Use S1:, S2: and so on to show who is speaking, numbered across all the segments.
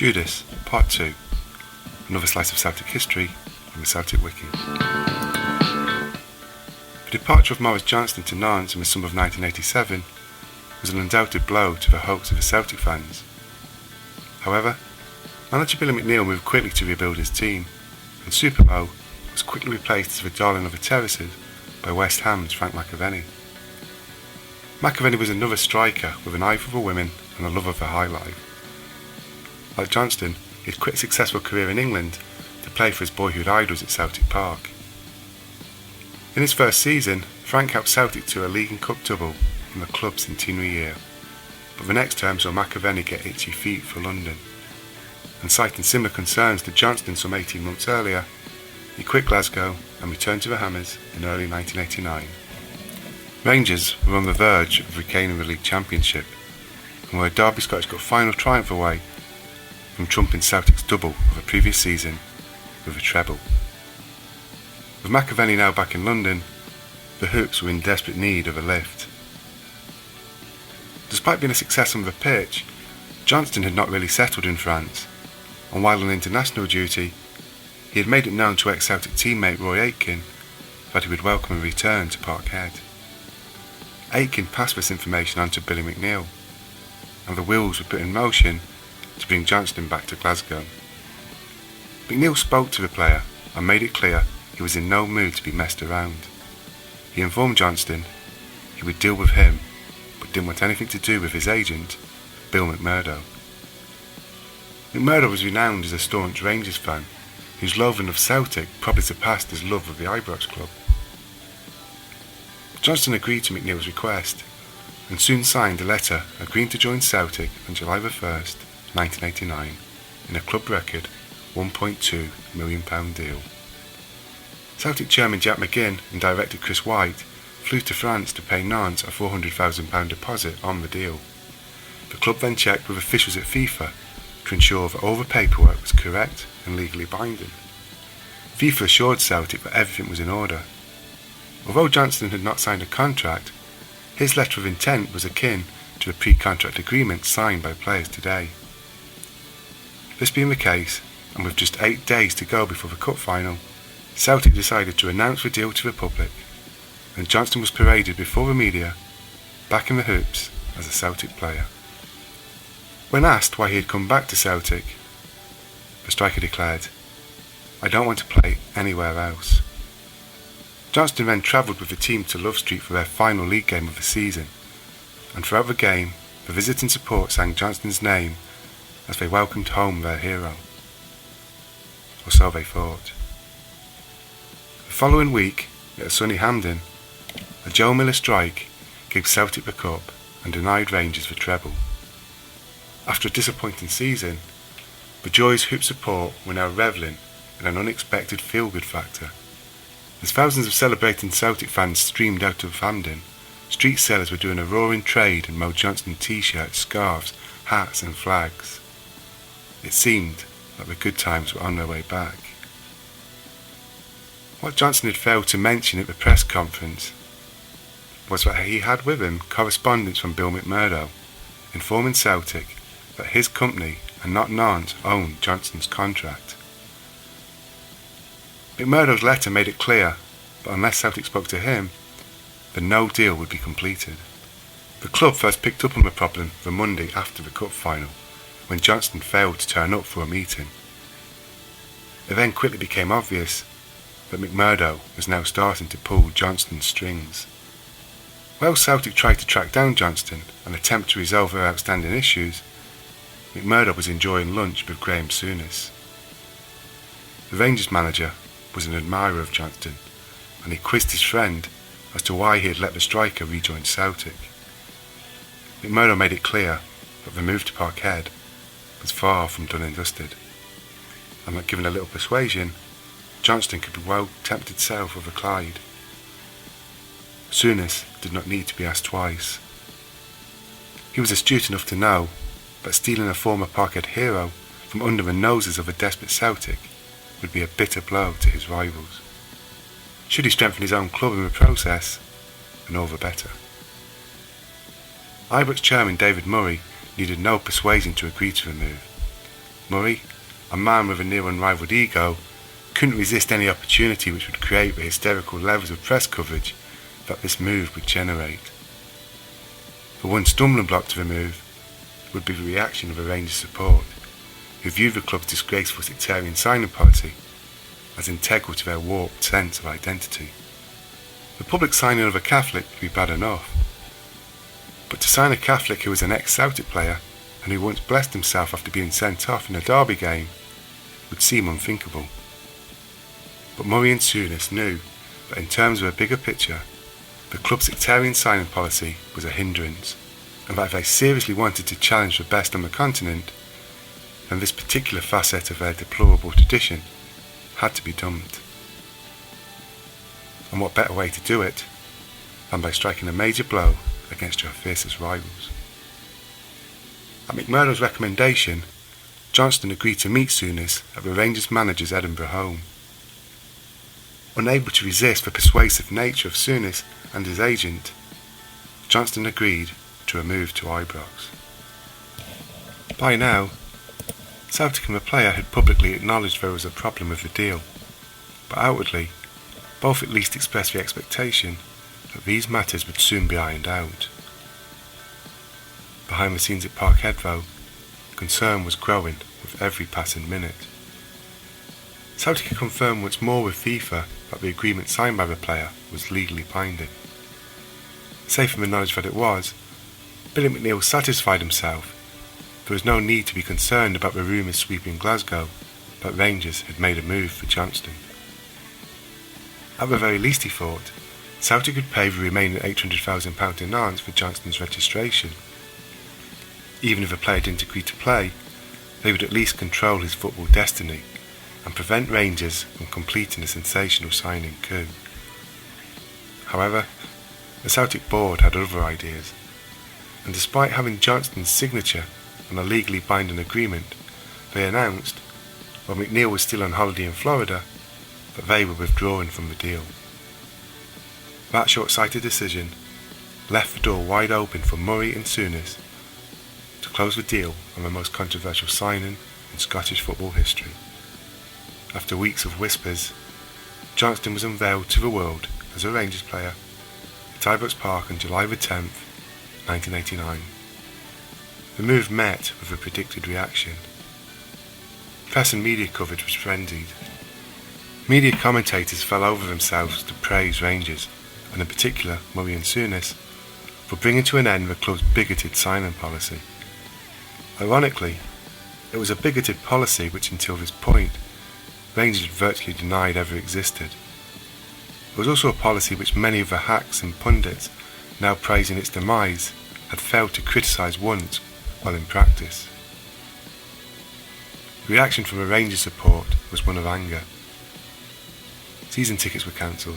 S1: Judas, Part 2. Another slice of Celtic history from the Celtic Wiki. The departure of Maurice Johnstone to Nantes in the summer of 1987 was an undoubted blow to the hopes of the Celtic fans. However, manager Billy McNeill moved quickly to rebuild his team, and Super Mo was quickly replaced as the darling of the terraces by West Ham's Frank McAvenny. McAvenny was another striker with an eye for the women and a love of the high life. Like Johnstone, he had quit a successful career in England to play for his boyhood idols at Celtic Park. In his first season, Frank helped Celtic to a League and Cup double in the club's centenary year, but the next term saw McAvenny get itchy feet for London, and citing similar concerns to Johnstone some 18 months earlier, he quit Glasgow and returned to the Hammers in early 1989. Rangers were on the verge of regaining the league championship, and were a Derby Scottish Cup final triumph away from trumping Celtic's double of the previous season with a treble. With McAvenny now back in London, the Hoops were in desperate need of a lift. Despite being a success on the pitch, Johnstone had not really settled in France, and while on international duty, he had made it known to ex-Celtic teammate Roy Aitken that he would welcome a return to Parkhead. Aitken passed this information on to Billy McNeill, and the wheels were put in motion to bring Johnstone back to Glasgow. McNeill spoke to the player and made it clear he was in no mood to be messed around. He informed Johnstone he would deal with him, but didn't want anything to do with his agent, Bill McMurdo. McMurdo was renowned as a staunch Rangers fan, whose loathing of Celtic probably surpassed his love of the Ibrox club. Johnstone agreed to McNeill's request, and soon signed a letter agreeing to join Celtic on July the 1st, 1989, in a club record £1.2 million deal. Celtic chairman Jack McGinn and director Chris White flew to France to pay Nantes a £400,000 deposit on the deal. The club then checked with officials at FIFA to ensure that all the paperwork was correct and legally binding. FIFA assured Celtic that everything was in order. Although Johnstone had not signed a contract, his letter of intent was akin to the pre-contract agreement signed by players today. This being the case, and with just 8 days to go before the cup final, Celtic decided to announce the deal to the public, and Johnstone was paraded before the media, back in the Hoops as a Celtic player. When asked why he had come back to Celtic, the striker declared, "I don't want to play anywhere else." Johnstone then travelled with the team to Love Street for their final league game of the season, and throughout the game, the visiting support sang Johnstone's name as they welcomed home their hero. Or so they thought. The following week, at sunny Hampden, a Joe Miller strike gave Celtic the cup and denied Rangers the treble. After a disappointing season, the joyous Hoop support were now revelling in an unexpected feel-good factor. As thousands of celebrating Celtic fans streamed out of Hampden, street sellers were doing a roaring trade in Mo Johnstone t-shirts, scarves, hats and flags. It seemed like the good times were on their way back. What Johnstone had failed to mention at the press conference was that he had with him correspondence from Bill McMurdo, informing Celtic that his company and not Nantes owned Johnstone's contract. McMurdo's letter made it clear that unless Celtic spoke to him, then no deal would be completed. The club first picked up on the problem the Monday after the cup final, when Johnstone failed to turn up for a meeting. It then quickly became obvious that McMurdo was now starting to pull Johnstone's strings. While Celtic tried to track down Johnstone and attempt to resolve their outstanding issues, McMurdo was enjoying lunch with Graham Souness. The Rangers manager was an admirer of Johnstone, and he quizzed his friend as to why he had let the striker rejoin Celtic. McMurdo made it clear that the move to Parkhead was far from done and dusted, and that given a little persuasion, Johnstone could be well tempted south of the Clyde. Souness did not need to be asked twice. He was astute enough to know that stealing a former Parkhead hero from under the noses of a desperate Celtic would be a bitter blow to his rivals. Should he strengthen his own club in the process, then all the better. Ibrox chairman David Murray needed no persuasion to agree to the move. Murray, a man with a near unrivalled ego, couldn't resist any opportunity which would create the hysterical levels of press coverage that this move would generate. The one stumbling block to the move would be the reaction of the Rangers support, who viewed the club's disgraceful sectarian signing policy as integral to their warped sense of identity. The public signing of a Catholic would be bad enough, but to sign a Catholic who was an ex-Celtic player and who once blessed himself after being sent off in a derby game would seem unthinkable. But Murray and Souness knew that in terms of a bigger picture, the club's sectarian signing policy was a hindrance, and that if they seriously wanted to challenge the best on the continent, then this particular facet of their deplorable tradition had to be dumped. And what better way to do it than by striking a major blow against your fiercest rivals? At McMurdo's recommendation, Johnstone agreed to meet Souness at the Rangers manager's Edinburgh home. Unable to resist the persuasive nature of Souness and his agent, Johnstone agreed to a move to Ibrox. By now, Celtic and the player had publicly acknowledged there was a problem with the deal, but outwardly, both at least expressed the expectation that these matters would soon be ironed out. Behind the scenes at Parkhead, though, concern was growing with every passing minute. Celtic had confirmed once more with FIFA that the agreement signed by the player was legally binding. Safe in the knowledge that it was, Billy McNeill satisfied himself there was no need to be concerned about the rumours sweeping Glasgow that Rangers had made a move for Johnstone. At the very least, he thought, Celtic would pay the remaining £800,000 in Nantes for Johnstone's registration. Even if the player didn't agree to play, they would at least control his football destiny and prevent Rangers from completing a sensational signing coup. However, the Celtic board had other ideas, and despite having Johnstone's signature on a legally binding agreement, they announced, while McNeill was still on holiday in Florida, that they were withdrawing from the deal. That short-sighted decision left the door wide open for Murray and Souness to close the deal on the most controversial signing in Scottish football history. After weeks of whispers, Johnstone was unveiled to the world as a Rangers player at Ibrox Park on July the 10th, 1989. The move met with a predicted reaction. Press and media coverage was frenzied. Media commentators fell over themselves to praise Rangers, and in particular Murray and Souness, for bringing to an end the club's bigoted signing policy. Ironically, it was a bigoted policy which until this point Rangers had virtually denied ever existed. It was also a policy which many of the hacks and pundits now praising its demise had failed to criticise once while in practice. The reaction from the Rangers support was one of anger. Season tickets were cancelled,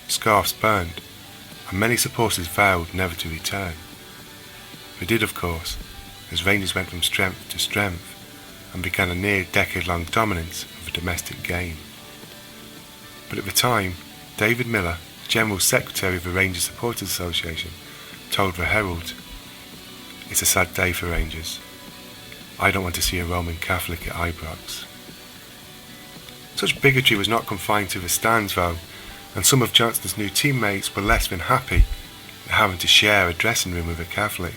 S1: scarves burned, and many supporters vowed never to return. They did, of course, as Rangers went from strength to strength and began a near decade-long dominance of the domestic game. But at the time, David Miller, General Secretary of the Rangers Supporters Association, told the Herald, "It's a sad day for Rangers. I don't want to see a Roman Catholic at Ibrox." Such bigotry was not confined to the stands though, and some of Johnstone's new teammates were less than happy at having to share a dressing room with a Catholic,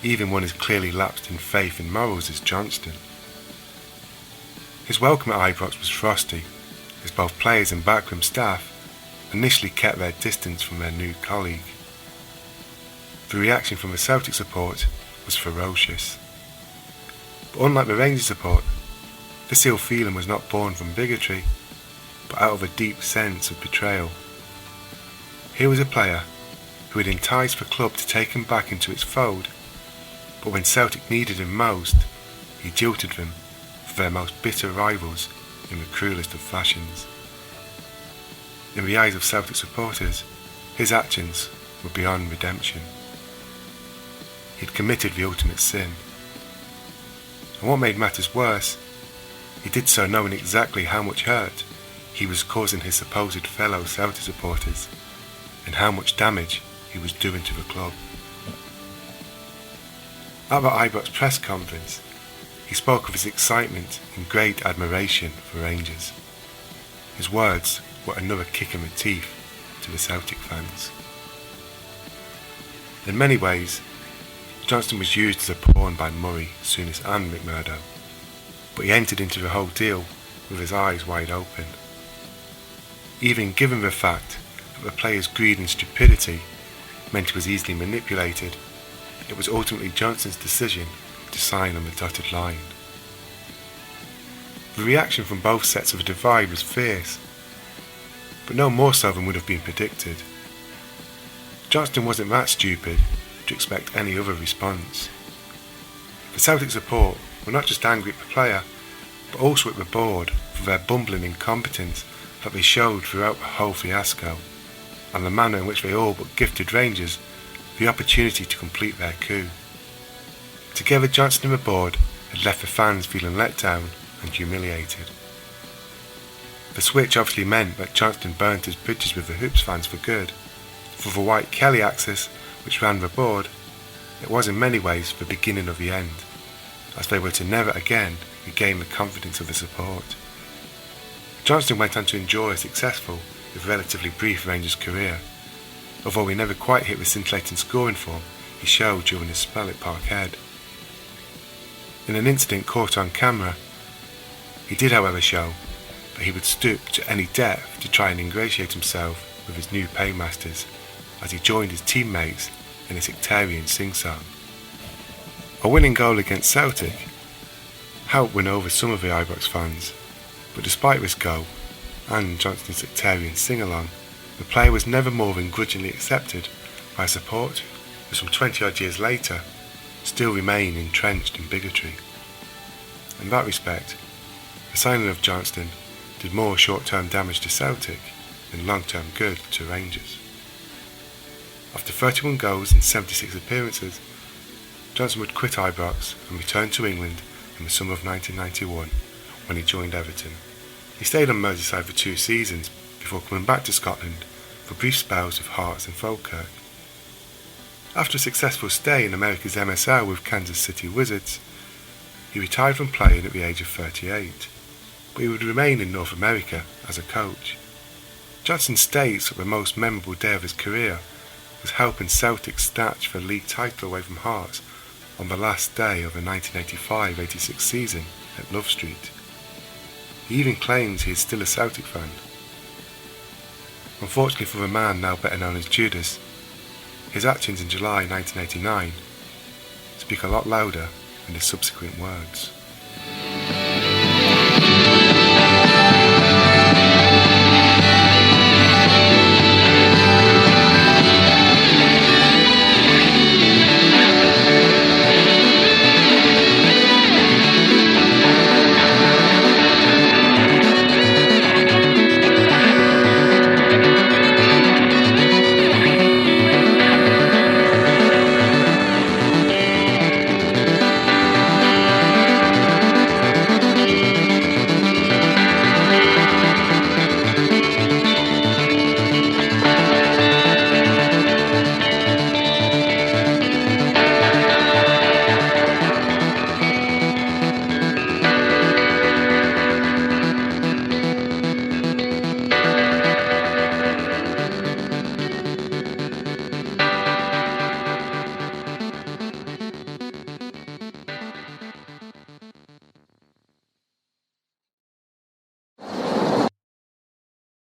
S1: even one as clearly lapsed in faith and morals as Johnstone. His welcome at Ibrox was frosty, as both players and backroom staff initially kept their distance from their new colleague. The reaction from the Celtic support was ferocious. But unlike the Rangers support, this ill feeling was not born from bigotry, but out of a deep sense of betrayal. Here was a player who had enticed the club to take him back into its fold, but when Celtic needed him most, he jilted them for their most bitter rivals in the cruelest of fashions. In the eyes of Celtic supporters, his actions were beyond redemption. He had committed the ultimate sin. And what made matters worse, he did so knowing exactly how much hurt he was causing his supposed fellow Celtic supporters, and how much damage he was doing to the club. At the Ibrox press conference, he spoke of his excitement and great admiration for Rangers. His words were another kick in the teeth to the Celtic fans. In many ways, Johnstone was used as a pawn by Murray, Souness and McMurdo, but he entered into the whole deal with his eyes wide open. Even given the fact that the player's greed and stupidity meant he was easily manipulated, it was ultimately Johnstone's decision to sign on the dotted line. The reaction from both sets of the divide was fierce, but no more so than would have been predicted. Johnstone wasn't that stupid to expect any other response. The Celtic support were not just angry at the player, but also at the board for their bumbling incompetence that they showed throughout the whole fiasco, and the manner in which they all but gifted Rangers the opportunity to complete their coup. Together, Johnstone and the board had left the fans feeling let down and humiliated. The switch obviously meant that Johnstone burnt his bridges with the Hoops fans for good. For the White Kelly axis, which ran the board, it was in many ways the beginning of the end, as they were to never again regain the confidence of the support. Johnstone went on to enjoy a successful, if relatively brief, Rangers career, although he never quite hit the scintillating scoring form he showed during his spell at Parkhead. In an incident caught on camera, he did however show that he would stoop to any depth to try and ingratiate himself with his new paymasters as he joined his teammates in a sectarian sing-song. A winning goal against Celtic helped win over some of the Ibrox fans, but despite this goal and Johnstone's sectarian sing-along, the player was never more than grudgingly accepted by a support who some 20-odd years later still remain entrenched in bigotry. In that respect, the signing of Johnstone did more short-term damage to Celtic than long-term good to Rangers. After 31 goals and 76 appearances, Johnstone would quit Ibrox and return to England in the summer of 1991 when he joined Everton. He stayed on Merseyside for 2 seasons before coming back to Scotland for brief spells with Hearts and Falkirk. After a successful stay in America's MSL with Kansas City Wizards, he retired from playing at the age of 38, but he would remain in North America as a coach. Johnstone states that the most memorable day of his career was helping Celtic snatch the league title away from Hearts on the last day of the 1985-86 season at Love Street. He even claims he is still a Celtic fan. Unfortunately for the man now better known as Judas, his actions in July 1989 speak a lot louder than his subsequent words.